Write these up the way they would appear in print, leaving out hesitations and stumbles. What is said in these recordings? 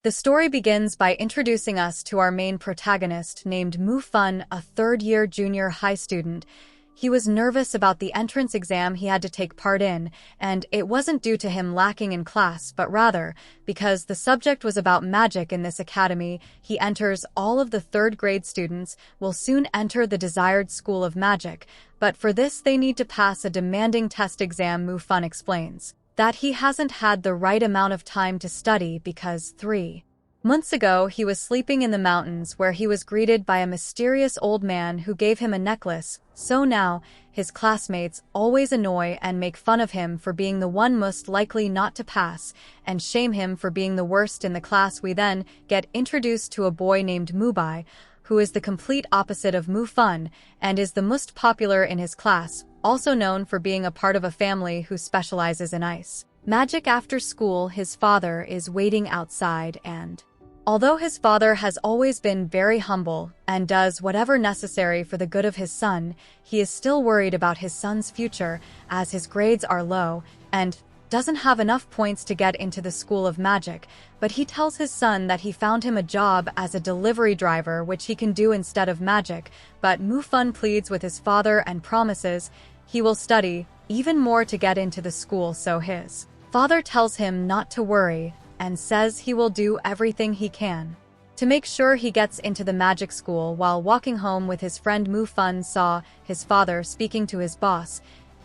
The story begins by introducing us to our main protagonist named Mu-fun, a third-year junior high student. He was nervous about the entrance exam he had to take part in, and it wasn't due to him lacking in class, but rather because the subject was about magic in this academy. He enters all of the third-grade students will soon enter the desired school of magic, but for this they need to pass a demanding test exam. Mu-fun explains that he hasn't had the right amount of time to study because 3 months ago he was sleeping in the mountains where he was greeted by a mysterious old man who gave him a necklace, so now his classmates always annoy and make fun of him for being the one most likely not to pass, and shame him for being the worst in the class. We then get introduced to a boy named Mubai, who is the complete opposite of Mu-fun and is the most popular in his class, also known for being a part of a family who specializes in ice magic. After school, his father is waiting outside, and although his father has always been very humble and does whatever necessary for the good of his son, he is still worried about his son's future as his grades are low and doesn't have enough points to get into the school of magic. But he tells his son that he found him a job as a delivery driver, which he can do instead of magic. But Mu-fun pleads with his father and promises he will study even more to get into the school, so his father tells him not to worry and says he will do everything he can to make sure he gets into the magic school. While walking home with his friend, Mu-fun saw his father speaking to his boss.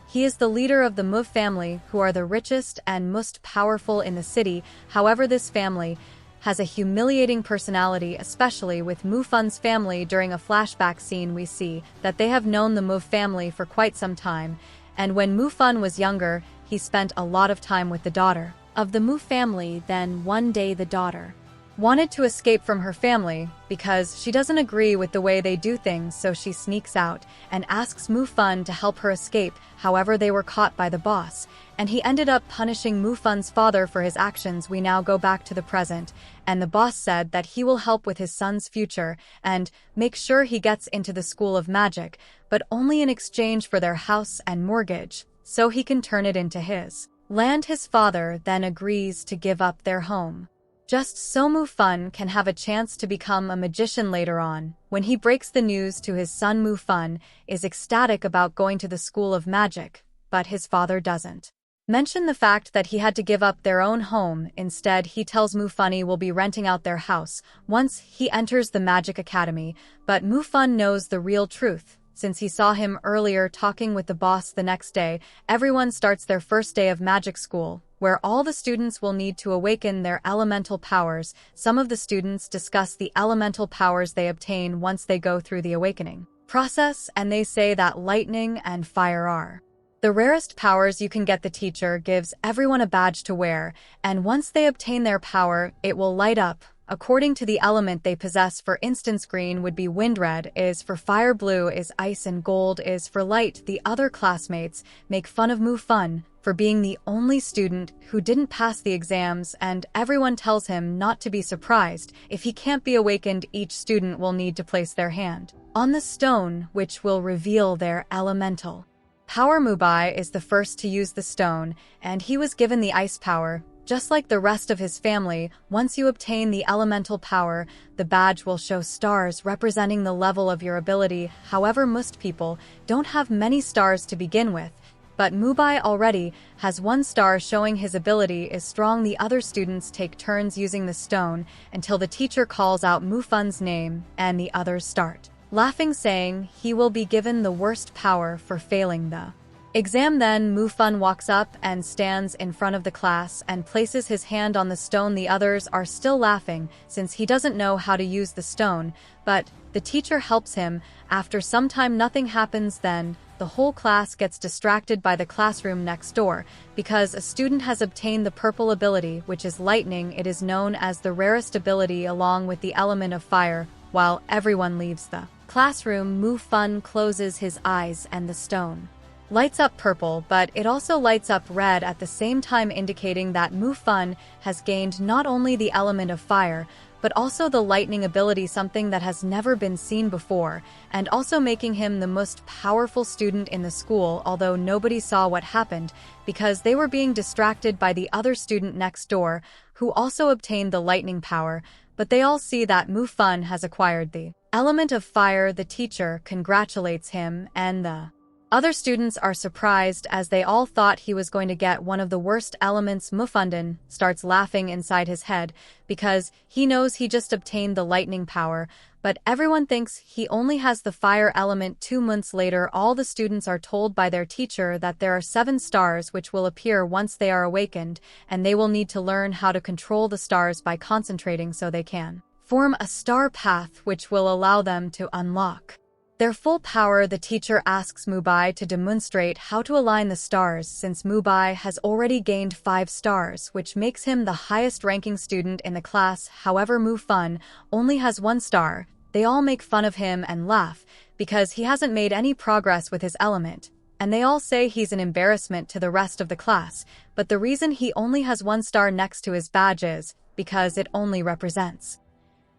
He is the leader of the Mu family, who are the richest and most powerful in the city. However, this family has a humiliating personality, especially with Mu-fun's family. During a flashback scene, we see that they have known the Mu family for quite some time, and when Mu-fun was younger, he spent a lot of time with the daughter of the Mu family. Then one day the daughter wanted to escape from her family because she doesn't agree with the way they do things, so she sneaks out and asks Mu-fun to help her escape. However, they were caught by the boss, and he ended up punishing Mu-fun's father for his actions. We now go back to the present, and the boss said that he will help with his son's future and make sure he gets into the school of magic, but only in exchange for their house and mortgage, so he can turn it into his land. His father then agrees to give up their home just so Mu-fun can have a chance to become a magician later on. When he breaks the news to his son, Mu-fun is ecstatic about going to the school of magic, but his father doesn't mention the fact that he had to give up their own home. Instead, he tells Mu-fun he will be renting out their house once he enters the magic academy, but Mu-fun knows the real truth. Since he saw him earlier talking with the boss the next day, everyone starts their first day of magic school, where all the students will need to awaken their elemental powers. Some of the students discuss the elemental powers they obtain once they go through the awakening process, and they say that lightning and fire are the rarest powers you can get. The teacher gives everyone a badge to wear, and once they obtain their power, it will light up according to the element they possess. For instance, green would be wind, red is for fire, blue is ice, and gold is for light. The other classmates make fun of Mu-fun for being the only student who didn't pass the exams, and everyone tells him not to be surprised if he can't be awakened. Each student will need to place their hand on the stone, which will reveal their elemental power. Mubai is the first to use the stone, and he was given the ice power. Just like the rest of his family, once you obtain the elemental power, the badge will show stars representing the level of your ability. However, most people don't have many stars to begin with, but Mubai already has 1 star, showing his ability is strong. The other students take turns using the stone until the teacher calls out Mu-fun's name, and the others start laughing, saying he will be given the worst power for failing the exam. Then Mu-fun walks up and stands in front of the class and places his hand on the stone. The others are still laughing since he doesn't know how to use the stone, but the teacher helps him. After some time, nothing happens. Then the whole class gets distracted by the classroom next door because a student has obtained the purple ability, which is lightning. It is known as the rarest ability along with the element of fire. While everyone leaves the classroom, Mu-fun closes his eyes and the stone lights up purple, but it also lights up red at the same time, indicating that Mu-fun has gained not only the element of fire, but also the lightning ability, something that has never been seen before, and also making him the most powerful student in the school, although nobody saw what happened because they were being distracted by the other student next door who also obtained the lightning power, but they all see that Mufun has acquired the element of fire. The teacher congratulates him, and the other students are surprised as they all thought he was going to get one of the worst elements. Mufundin starts laughing inside his head because he knows he just obtained the lightning power, but everyone thinks he only has the fire element. 2 months later, all the students are told by their teacher that there are 7 stars which will appear once they are awakened, and they will need to learn how to control the stars by concentrating so they can form a star path which will allow them to unlock their full power. The teacher asks Mubai to demonstrate how to align the stars since Mubai has already gained 5 stars, which makes him the highest ranking student in the class. However, Mufun only has 1 star. They all make fun of him and laugh because he hasn't made any progress with his element, and they all say he's an embarrassment to the rest of the class, but the reason he only has 1 star next to his badge is because it only represents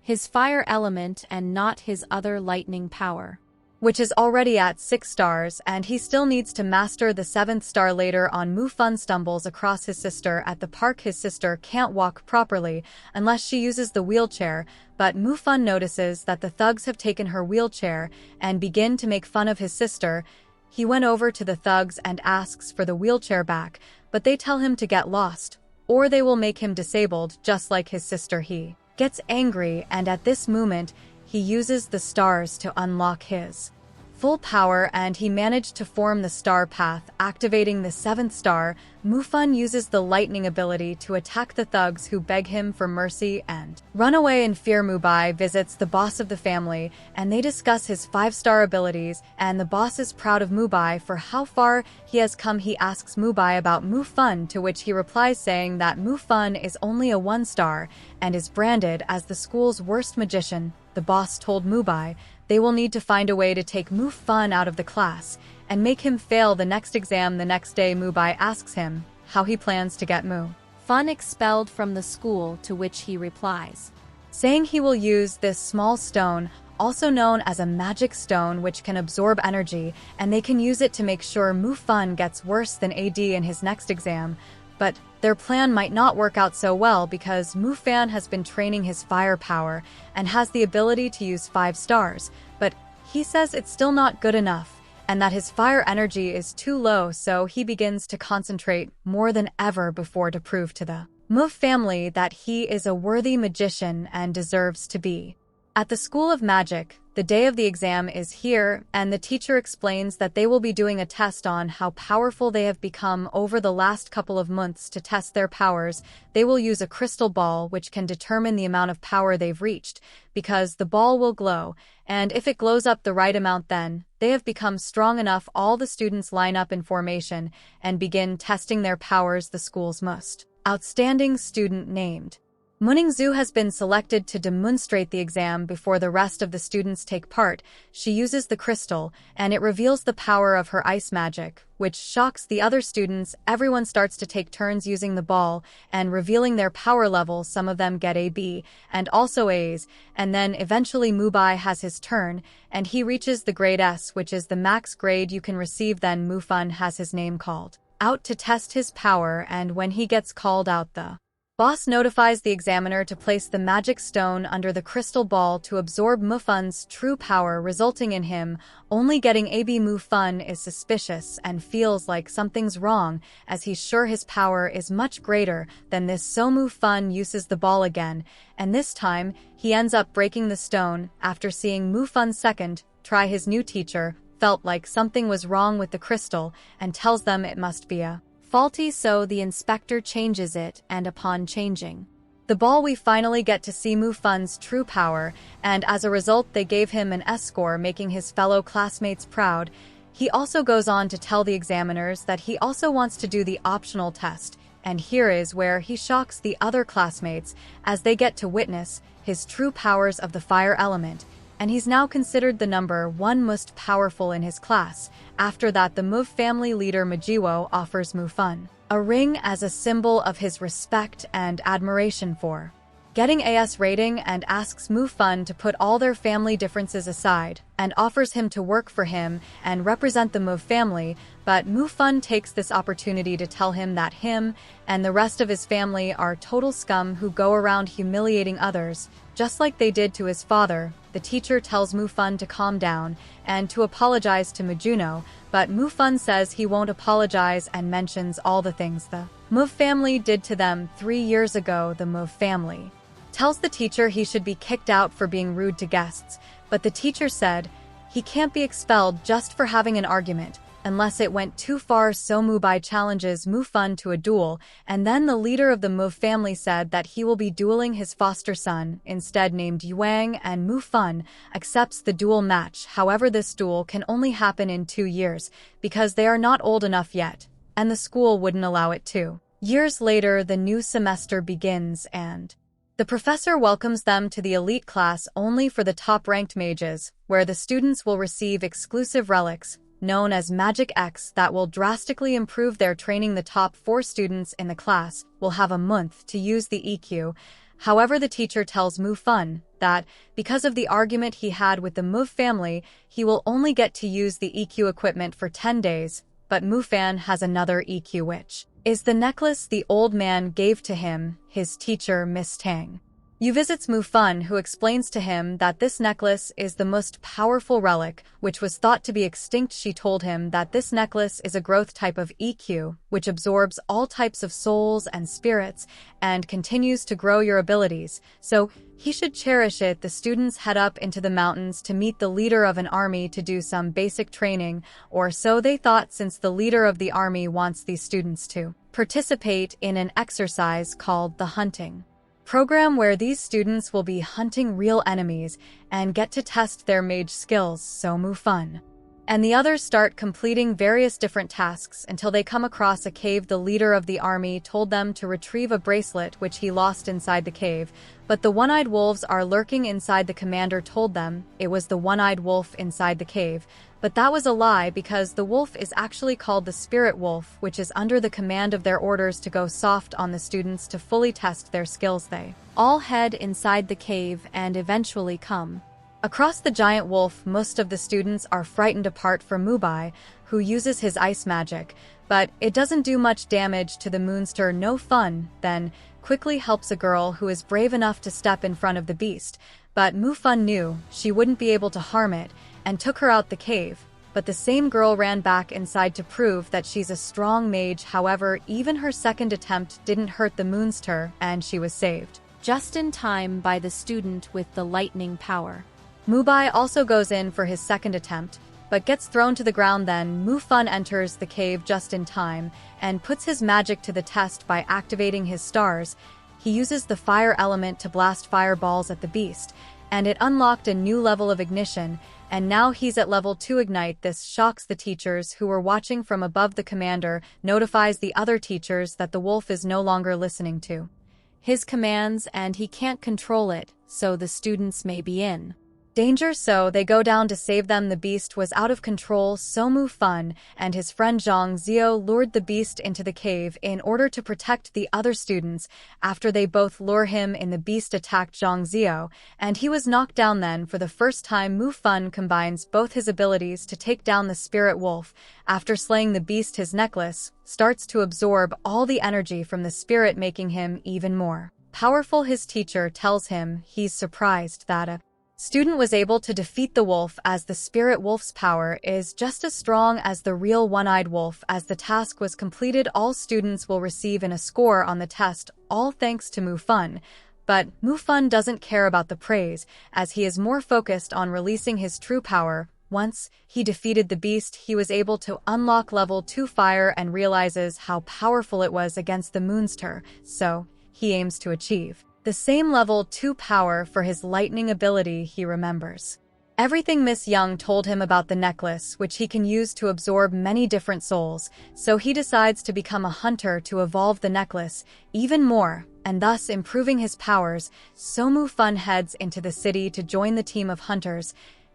his fire element and not his other lightning power, which is already at 6 stars, and he still needs to master the 7th star. Later on, Mufun stumbles across his sister at the park. His sister can't walk properly unless she uses the wheelchair, but Mufun notices that the thugs have taken her wheelchair and begin to make fun of his sister. He went over to the thugs and asks for the wheelchair back, but they tell him to get lost, or they will make him disabled just like his sister. He gets angry, and at this moment, he uses the stars to unlock his full power, and he managed to form the star path, activating the 7th star. Mufun uses the lightning ability to attack the thugs who beg him for mercy and run away in fear. Mubai visits the boss of the family, and they discuss his 5-star abilities, and the boss is proud of Mubai for how far he has come. He asks Mubai about Mufun, to which he replies saying that Mufun is only a 1 star and is branded as the school's worst magician. The boss told Mubai they will need to find a way to take Mufun out of the class and make him fail the next exam. The next day, Mubai asks him how he plans to get Mufun expelled from the school, to which he replies saying he will use this small stone, also known as a magic stone, which can absorb energy, and they can use it to make sure Mufun gets worse than AD in his next exam. But their plan might not work out so well because Mufan has been training his fire power and has the ability to use 5 stars, but he says it's still not good enough and that his fire energy is too low, so he begins to concentrate more than ever before to prove to the Muf family that he is a worthy magician and deserves to be at the School of Magic. The day of the exam is here, and the teacher explains that they will be doing a test on how powerful they have become over the last couple of months. To test their powers, they will use a crystal ball which can determine the amount of power they've reached, because the ball will glow, and if it glows up the right amount, then they have become strong enough. All the students line up in formation and begin testing their powers. The school's most outstanding student, named Muningzu, has been selected to demonstrate the exam before the rest of the students take part. She uses the crystal, and it reveals the power of her ice magic, which shocks the other students. Everyone starts to take turns using the ball and revealing their power level. Some of them get a B and also A's, and then eventually Mubai has his turn, and he reaches the grade S, which is the max grade you can receive. Then Mufun has his name called out to test his power, and when he gets called out, the boss notifies the examiner to place the magic stone under the crystal ball to absorb Mufun's true power, resulting in him only getting AB. Mufun is suspicious and feels like something's wrong, as he's sure his power is much greater than this. So Mufun uses the ball again, and this time he ends up breaking the stone. After seeing Mufun second try, his new teacher felt like something was wrong with the crystal and tells them it must be a faulty, so the inspector changes it, and upon changing the ball, we finally get to see Mufun's true power, and as a result they gave him an S score, making his fellow classmates proud. He also goes on to tell the examiners that he also wants to do the optional test, and here is where he shocks the other classmates as they get to witness his true powers of the fire element, and he's now considered the number 1 most powerful in his class. After that, the Move family leader Majiwo offers Mufun a ring as a symbol of his respect and admiration for getting AS rating, and asks Mufun to put all their family differences aside, and offers him to work for him and represent the Move family, but Mufun takes this opportunity to tell him that him and the rest of his family are total scum who go around humiliating others, just like they did to his father. The teacher tells Mufun to calm down and to apologize to Mijuno, but Mufun says he won't apologize and mentions all the things the Move family did to them 3 years ago. The Move family tells the teacher he should be kicked out for being rude to guests, but the teacher said he can't be expelled just for having an argument, unless it went too far. So Mubai challenges Mufun to a duel, and then the leader of the Move family said that he will be dueling his foster son, instead named Yuang, and Mufun accepts the duel match. However, this duel can only happen in 2 years, because they are not old enough yet, and the school wouldn't allow it. 2 years later, the new semester begins, and the professor welcomes them to the elite class only for the top-ranked mages, where the students will receive exclusive relics, known as Magic X, that will drastically improve their training. The top 4 students in the class will have a month to use the EQ. However, the teacher tells Mufun that, because of the argument he had with the Move family, he will only get to use the EQ equipment for 10 days, but Mufan has another EQ, which is the necklace the old man gave to him, his teacher Miss Tang. Yu visits Mufun, who explains to him that this necklace is the most powerful relic, which was thought to be extinct. She told him that this necklace is a growth type of EQ, which absorbs all types of souls and spirits, and continues to grow your abilities, so he should cherish it. The students head up into the mountains to meet the leader of an army to do some basic training, or so they thought, since the leader of the army wants these students to participate in an exercise called the hunting program, where these students will be hunting real enemies and get to test their mage skills. So Mufun and the others start completing various different tasks until they come across a cave. The leader of the army told them to retrieve a bracelet which he lost inside the cave, but the one-eyed wolves are lurking inside. The commander told them it was the one-eyed wolf inside the cave, but that was a lie, because the wolf is actually called the spirit wolf, which is under the command of their orders to go soft on the students to fully test their skills. They all head inside the cave and eventually come across the giant wolf. Most of the students are frightened apart from Mubai, who uses his ice magic, but it doesn't do much damage to the moonster. No Fun then quickly helps a girl who is brave enough to step in front of the beast, but Mufun knew she wouldn't be able to harm it and took her out the cave. But the same girl ran back inside to prove that she's a strong mage. However, even her second attempt didn't hurt the moonster, and she was saved just in time by the student with the lightning power. Mubai also goes in for his second attempt, but gets thrown to the ground. Then Mufun enters the cave just in time and puts his magic to the test by activating his stars. He uses the fire element to blast fireballs at the beast, and it unlocked a new level of ignition, and now he's at level 2 ignite. This shocks the teachers who were watching from above. The commander notifies the other teachers that the wolf is no longer listening to his commands and he can't control it, so the students may be in danger, so they go down to save them. The beast was out of control, so Mufun and his friend Zhang Zhao lured the beast into the cave in order to protect the other students. After they both lure him in, the beast attacked Zhang Zhao, and he was knocked down. Then, for the first time, Mufun combines both his abilities to take down the spirit wolf. After slaying the beast, his necklace starts to absorb all the energy from the spirit, making him even more powerful. His teacher tells him he's surprised that a student was able to defeat the wolf, as the spirit wolf's power is just as strong as the real one-eyed wolf. As the task was completed, all students will receive a score on the test, all thanks to Mufun. But Mufun doesn't care about the praise, as he is more focused on releasing his true power. Once he defeated the beast, he was able to unlock level 2 fire and realizes how powerful it was against the moonster, so he aims to achieve the same level 2 power for his lightning ability. He remembers everything Miss Young told him about the necklace, which he can use to absorb many different souls, so he decides to become a hunter to evolve the necklace even more, and thus improving his powers. So Mufun heads into the city to join the team of hunters.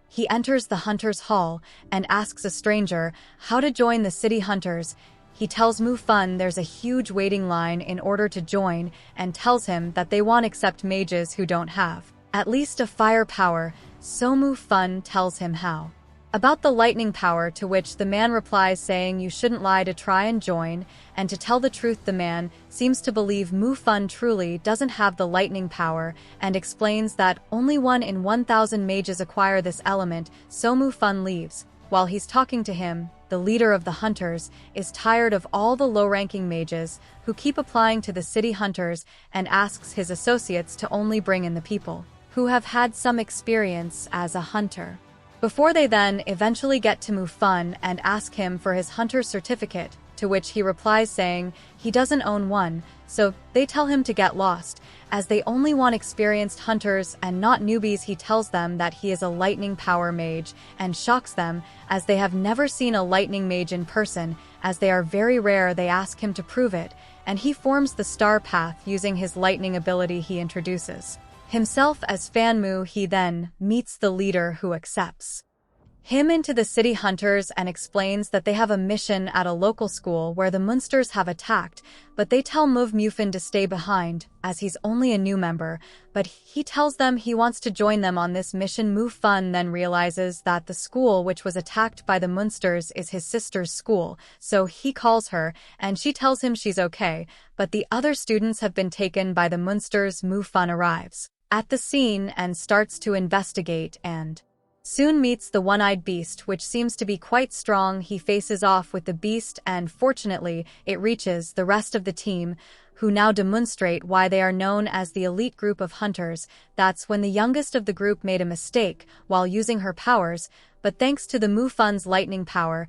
He enters the hunters' hall and asks a stranger how to join the city hunters. he tells Mufun there's a huge waiting line in order to join and tells him that they won't accept mages who don't have at least a fire power, so Mufun tells him how. About the lightning power, to which the man replies saying you shouldn't lie to try and join, and to tell the truth the man seems to believe Mufun truly doesn't have the lightning power and explains that only 1 in 1,000 mages acquire this element, so Mufun leaves. While he's talking to him, the leader of the hunters is tired of all the low-ranking mages who keep applying to the city hunters and asks his associates to only bring in the people who have had some experience as a hunter. Before they then eventually get to Mufun and ask him for his hunter's certificate, to which he replies saying he doesn't own one, so they tell him to get lost, as they only want experienced hunters and not newbies. He tells them that he is a lightning power mage and shocks them, as they have never seen a lightning mage in person, as they are very rare. They ask him to prove it, and he forms the star path using his lightning ability. He introduces himself as Fanmu. He then meets the leader, who accepts him into the city hunters and explains that they have a mission at a local school where the Munsters have attacked, but they tell Mufun to stay behind, as he's only a new member, but he tells them he wants to join them on this mission. Mufun then realizes that the school which was attacked by the Munsters is his sister's school, so he calls her, and she tells him she's okay, but the other students have been taken by the Munsters. Mufun arrives at the scene and starts to investigate and soon meets the one-eyed beast, which seems to be quite strong. He faces off with the beast, and fortunately, it reaches the rest of the team, who now demonstrate why they are known as the elite group of hunters. That's when the youngest of the group made a mistake while using her powers, but thanks to the Mufun's lightning power,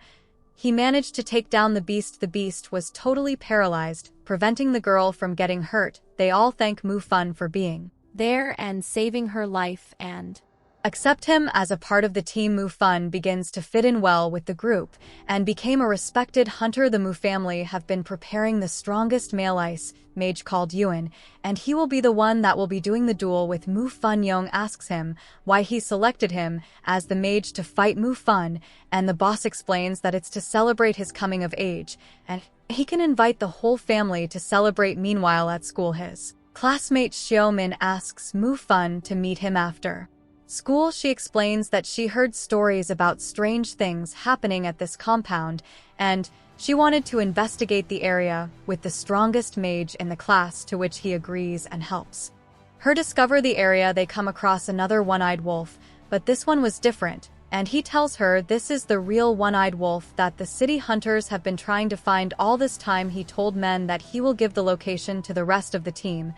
he managed to take down the beast. The beast was totally paralyzed, preventing the girl from getting hurt. They all thank Mufun for being there and saving her life and accept him as a part of the team. Mufun begins to fit in well with the group and became a respected hunter. The Mu family have been preparing the strongest male ice mage called Yuan, and he will be the one that will be doing the duel with Mufun. Yong asks him why he selected him as the mage to fight Mufun, and the boss explains that it's to celebrate his coming of age, and he can invite the whole family to celebrate. Meanwhile, at school, his classmate Xiaomin asks Mufun to meet him after school. She explains that she heard stories about strange things happening at this compound, and she wanted to investigate the area with the strongest mage in the class, to which he agrees and helps her discover the area. They come across another one-eyed wolf, but this one was different, and he tells her this is the real one-eyed wolf that the city hunters have been trying to find all this time. He told Men that he will give the location to the rest of the team,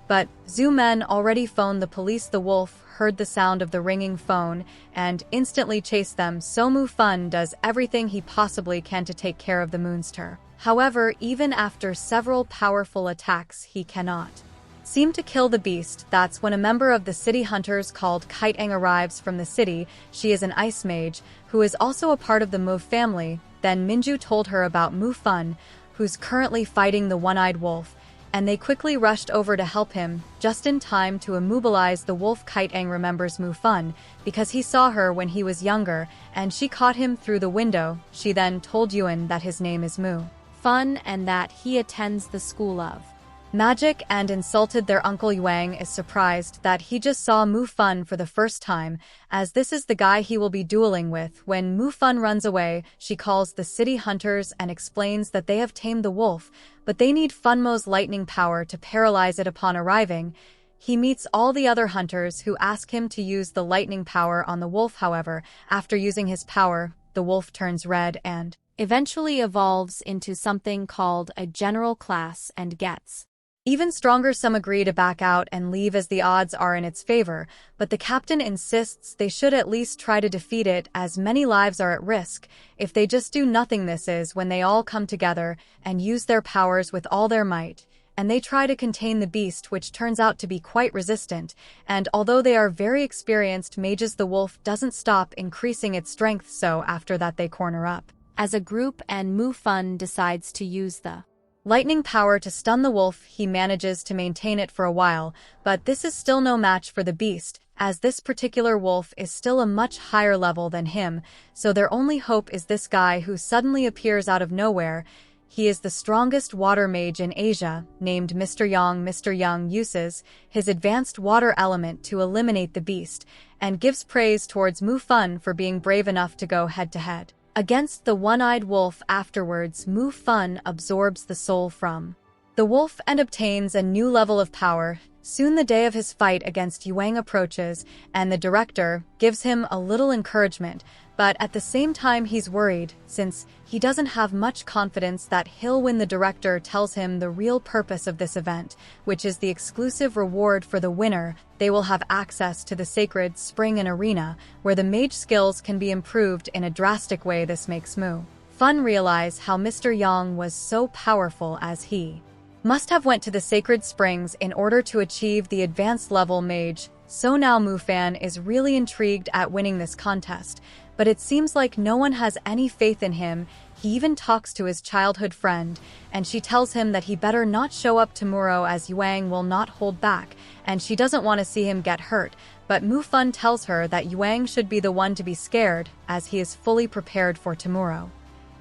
but Zhu Men already phoned the police. The wolf heard the sound of the ringing phone and instantly chased them, so Mufun does everything he possibly can to take care of the Moonster. However, even after several powerful attacks, he cannot seem to kill the beast. That's when a member of the city hunters called Kiteang arrives from the city. She is an ice mage who is also a part of the Mu family. Then Minju told her about Mufun, who's currently fighting the one-eyed wolf, and they quickly rushed over to help him, just in time to immobilize the wolf. Kiteang remembers Mufun because he saw her when he was younger, and she caught him through the window. She then told Yuan that his name is Mufun and that he attends the school of magic, and insulted their uncle. Yuang is surprised that he just saw Mufun for the first time, as this is the guy he will be dueling with. When Mufun runs away, she calls the city hunters and explains that they have tamed the wolf, but they need Funmo's lightning power to paralyze it. Upon arriving, he meets all the other hunters who ask him to use the lightning power on the wolf. However, after using his power, the wolf turns red and eventually evolves into something called a general class and gets even stronger. Some agree to back out and leave as the odds are in its favor, but the captain insists they should at least try to defeat it, as many lives are at risk if they just do nothing. This is when they all come together and use their powers with all their might, and they try to contain the beast, which turns out to be quite resistant, and although they are very experienced mages, the wolf doesn't stop increasing its strength. So after that, they corner up as a group, and Mufun decides to use the lightning power to stun the wolf. He manages to maintain it for a while, but this is still no match for the beast, as this particular wolf is still a much higher level than him, so their only hope is this guy who suddenly appears out of nowhere. He is the strongest water mage in Asia, named Mr. Yang. Mr. Yang uses his advanced water element to eliminate the beast, and gives praise towards Mu Fun for being brave enough to go head-to-head against the one-eyed wolf. Afterwards, Mu Fun absorbs the soul from the wolf and obtains a new level of power. Soon the day of his fight against Yuang approaches, and the director gives him a little encouragement, but at the same time he's worried, since he doesn't have much confidence that he'll win. The director tells him the real purpose of this event, which is the exclusive reward for the winner. They will have access to the sacred spring and arena, where the mage skills can be improved in a drastic way. This makes Mu Fun realize how Mr. Yang was so powerful, as he must have went to the sacred springs in order to achieve the advanced level mage. So now Mu Fan is really intrigued at winning this contest, but it seems like no one has any faith in him. He even talks to his childhood friend, and she tells him that he better not show up tomorrow, as Yuang will not hold back, and she doesn't want to see him get hurt. But Mu Fun tells her that Yuang should be the one to be scared, as he is fully prepared for tomorrow.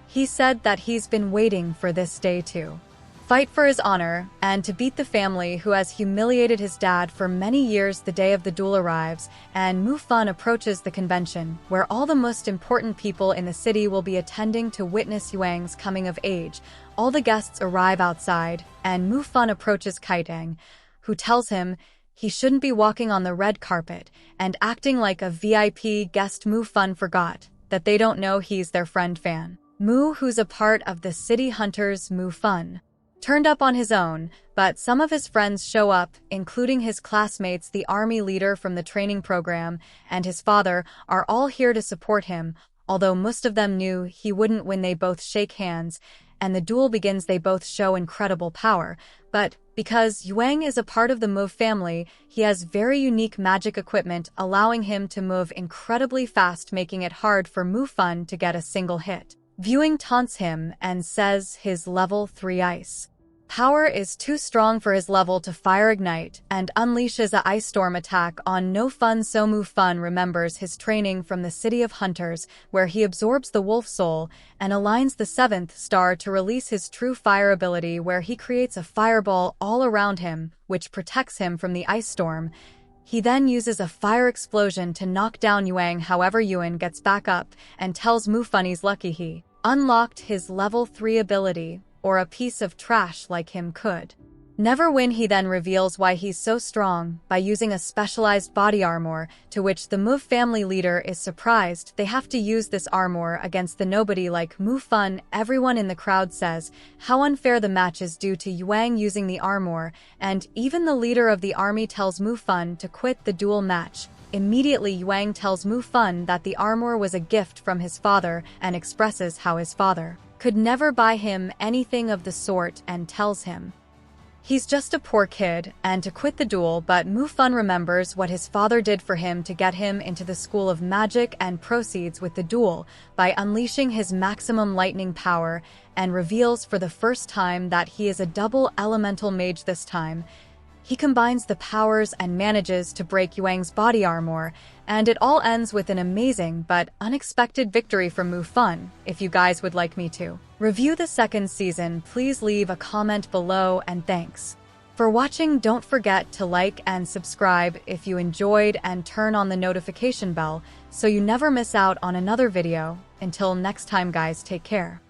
He said that he's been waiting for this day to fight for his honor, and to beat the family who has humiliated his dad for many years. The day of the duel arrives, and Mu Fun approaches the convention, where all the most important people in the city will be attending to witness Yuang's coming of age. All the guests arrive outside, and Mu Fun approaches Kaitang, who tells him he shouldn't be walking on the red carpet and acting like a VIP guest. Mu Fun forgot that they don't know he's their friend Fan Mu, who's a part of the city hunters. Mu Fun turned up on his own, but some of his friends show up, including his classmates. The army leader from the training program and his father are all here to support him, although most of them knew he wouldn't win. They both shake hands, and the duel begins. They both show incredible power, but because Yuang is a part of the Mu family, he has very unique magic equipment, allowing him to move incredibly fast, making it hard for Mu Fun to get a single hit. Viewing taunts him and says his level 3 ice power is too strong for his level to fire ignite, and unleashes a ice storm attack on No Fun. So Mu Fun remembers his training from the City of Hunters, where he absorbs the wolf soul and aligns the 7th star to release his true fire ability, where he creates a fireball all around him, which protects him from the ice storm. He then uses a fire explosion to knock down Yuang. However, Yuan gets back up and tells Mu Fun he's lucky he unlocked his level 3 ability, or a piece of trash like him could never win. He then reveals why he's so strong by using a specialized body armor, to which the Mu family leader is surprised. They have to use this armor against the nobody like Mu Fun. Everyone in the crowd says how unfair the match is due to Yuang using the armor, and even the leader of the army tells Mu Fun to quit the duel match. Immediately, Yuang tells Mu Fun that the armor was a gift from his father, and expresses how his father could never buy him anything of the sort, and tells him he's just a poor kid and to quit the duel. But Mu Fun remembers what his father did for him to get him into the School of Magic, and proceeds with the duel by unleashing his maximum lightning power, and reveals for the first time that he is a double elemental mage. This time, he combines the powers and manages to break Yuang's body armor, and it all ends with an amazing but unexpected victory from Mu Fun. If you guys would like me to review the 2nd season, please leave a comment below, and thanks for watching. Don't forget to like and subscribe if you enjoyed, and turn on the notification bell so you never miss out on another video. Until next time guys, take care.